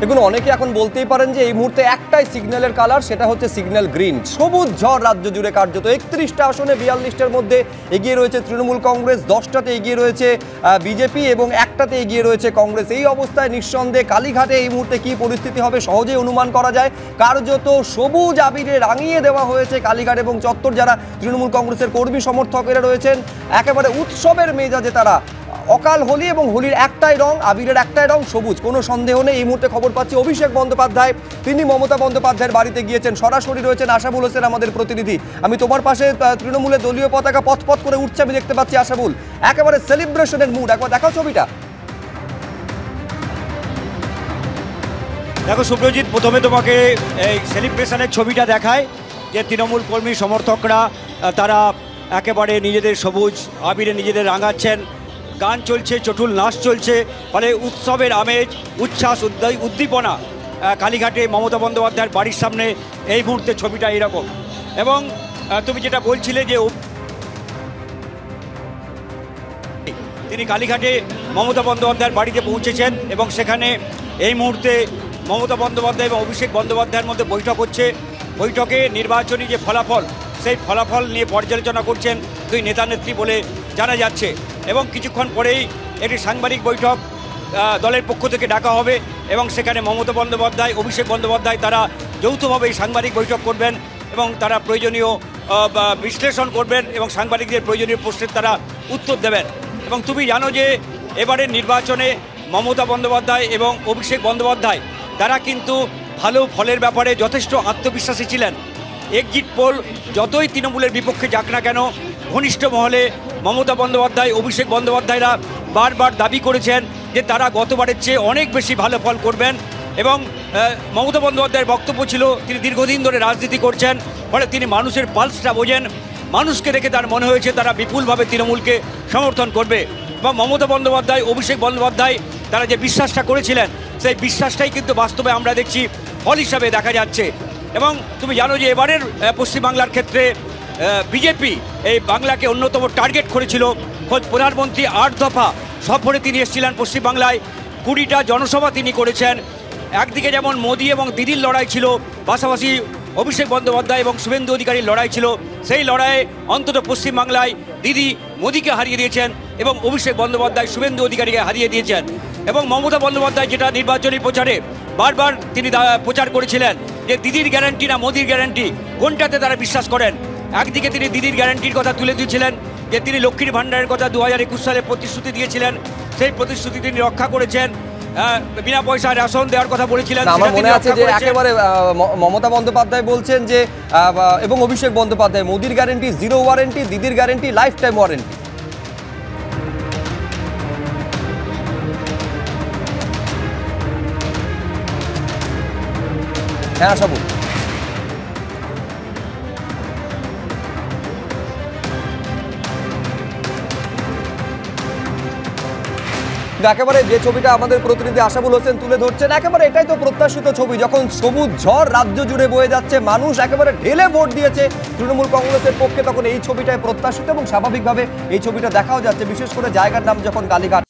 দেখুন, অনেকে এখন বলতেই পারেন যে এই মুহূর্তে একটাই সিগন্যালের কালার, সেটা হচ্ছে সিগন্যাল গ্রিন। সবুজ ঝড় রাজ্য জুড়ে কার্যত 31টা আসনে 42টার মধ্যে এগিয়ে রয়েছে তৃণমূল কংগ্রেস, 10টাতে এগিয়ে রয়েছে বিজেপি এবং একটাতে এগিয়ে রয়েছে কংগ্রেস। এই অবস্থায় নিঃসন্দেহে কালীঘাটে এই মুহূর্তে কি পরিস্থিতি হবে সহজেই অনুমান করা যায়। কার্যত সবুজ আবিরে রাঙিয়ে দেওয়া হয়েছে কালীঘাট এবং চত্বর। যারা তৃণমূল কংগ্রেসের কর্মী সমর্থকেরা রয়েছেন একেবারে উৎসবের মেজাজে তারা। অকাল হোলি এবং হোলির একটাই রং, আবিরের একটাই রং সবুজ, কোনো সন্দেহ নেই। এই মুহূর্তে খবর পাচ্ছি অভিষেক বন্দ্যোপাধ্যায়, তিনি মমতা বন্দ্যোপাধ্যায়ের বাড়িতে গিয়েছেন। সরাসরি রয়েছেন আশাবুল হোসেন আমাদের প্রতিনিধি। আমি তোমার পাশে তৃণমূলের দলীয় পতাকা পথ করে উঠছে, আমি দেখতে পাচ্ছি আশাবুল, একেবারে সেলিব্রেশনের মুড। একবার দেখাও ছবিটা। দেখো সুব্রজিৎ, প্রথমে তোমাকে এই সেলিব্রেশনের ছবিটা দেখায় যে তৃণমূল কর্মী সমর্থকরা তারা একেবারে নিজেদের সবুজ আবিরে নিজেদের রাঙাচ্ছেন, গান চলছে, চটুল নাচ চলছে, ফলে উৎসবের আমেজ, উচ্ছ্বাস, উদ্দীপনা কালীঘাটে মমতা বন্দ্যোপাধ্যায়ের বাড়ির সামনে এই মুহূর্তে ছবিটা এরকম। এবং তুমি যেটা বলছিলে যে তিনি কালীঘাটে মমতা বন্দ্যোপাধ্যায়ের বাড়িতে পৌঁছেছেন এবং সেখানে এই মুহূর্তে মমতা বন্দ্যোপাধ্যায় এবং অভিষেক বন্দ্যোপাধ্যায়ের মধ্যে বৈঠক হচ্ছে। বৈঠকে নির্বাচনী যে ফলাফল, সেই ফলাফল নিয়ে পর্যালোচনা করছেন দুই নেতা নেত্রী বলে জানা যাচ্ছে। এবং কিছুক্ষণ পরেই একটি সাংবাদিক বৈঠক দলের পক্ষ থেকে ডাকা হবে এবং সেখানে মমতা বন্দ্যোপাধ্যায়, অভিষেক বন্দ্যোপাধ্যায় তারা যৌথভাবে এই সাংবাদিক বৈঠক করবেন এবং তারা প্রয়োজনীয় বিশ্লেষণ করবেন এবং সাংবাদিকদের প্রয়োজনীয় প্রশ্নের তারা উত্তর দেবেন। এবং তুমি জানো যে এবারের নির্বাচনে মমতা বন্দ্যোপাধ্যায় এবং অভিষেক বন্দ্যোপাধ্যায় তারা কিন্তু ভালো ফলের ব্যাপারে যথেষ্ট আত্মবিশ্বাসী ছিলেন। এক্সিট পোল যতই তৃণমূলের বিপক্ষে যাক না কেন, ঘনিষ্ঠ মহলে মমতা বন্দ্যোপাধ্যায়, অভিষেক বন্দ্যোপাধ্যায়রা বারবার দাবি করেছেন যে তারা গতবারের চেয়ে অনেক বেশি ভালো ফল করবেন। এবং মমতা বন্দ্যোপাধ্যায়ের বক্তব্য ছিল তিনি দীর্ঘদিন ধরে রাজনীতি করছেন, ফলে তিনি মানুষের পালসটা বোঝেন। মানুষকে দেখে তার মনে হয়েছে তারা বিপুলভাবে তৃণমূলকে সমর্থন করবে। এবং মমতা বন্দ্যোপাধ্যায়, অভিষেক বন্দ্যোপাধ্যায় তারা যে বিশ্বাসটা করেছিলেন, সেই বিশ্বাসটাই কিন্তু বাস্তবে আমরা দেখছি ফল হিসাবে দেখা যাচ্ছে। এবং তুমি জানো যে এবারের পশ্চিমবাংলার ক্ষেত্রে বিজেপি এই বাংলাকে অন্যতম টার্গেট করেছিল। খোদ প্রধানমন্ত্রী 8 দফা সফরে তিনি এসেছিলেন পশ্চিমবাংলায়, 20টা জনসভা তিনি করেছেন। একদিকে যেমন মোদি এবং দিদির লড়াই ছিল, পাশাপাশি অভিষেক বন্দ্যোপাধ্যায় এবং শুভেন্দু অধিকারীর লড়াই ছিল। সেই লড়াইয়ে অন্তত পশ্চিমবাংলায় দিদি মোদিকে হারিয়ে দিয়েছেন এবং অভিষেক বন্দ্যোপাধ্যায় শুভেন্দু অধিকারীকে হারিয়ে দিয়েছেন। এবং মমতা বন্দ্যোপাধ্যায় যেটা নির্বাচনী প্রচারে বারবার তিনি প্রচার করেছিলেন যে দিদির গ্যারান্টি না মোদির গ্যারান্টি, কোনটাতে তারা বিশ্বাস করেন। একদিকে তিনি দিদির গ্যারান্টির কথা তুলে দিয়েছিলেন যে তিনি লক্ষ্মীর ভাণ্ডারের কথা 2021 সালে প্রতিশ্রুতি দিয়েছিলেন, সেই প্রতিশ্রুতি তিনি রক্ষা করেছেন। বিনা পয়সায় রেশন দেওয়ার কথা বলেছিলেন। আমার মনে আছে যে একেবারে মমতা বন্দ্যোপাধ্যায় বলছেন যে এবং অভিষেক বন্দ্যোপাধ্যায় মোদির গ্যারান্টি 0 ওয়ারেন্টি, দিদির গ্যারান্টি লাইফ টাইম ওয়ারেন্টি। হ্যাঁ আশাবুল, একেবারে যে ছবিটা আমাদের প্রতিনিধি আশাবুল হোসেন তুলে ধরছেন, একেবারে এটাই তো প্রত্যাশিত ছবি। যখন সবুজ ঝড় রাজ্য জুড়ে বয়ে যাচ্ছে, মানুষ একেবারে ঢেলে ভোট দিয়েছে তৃণমূল কংগ্রেসের পক্ষে, তখন এই ছবিটাই প্রত্যাশিত এবং স্বাভাবিকভাবে এই ছবিটা দেখাও যাচ্ছে। বিশেষ করে জায়গার নাম যখন কালীঘাট।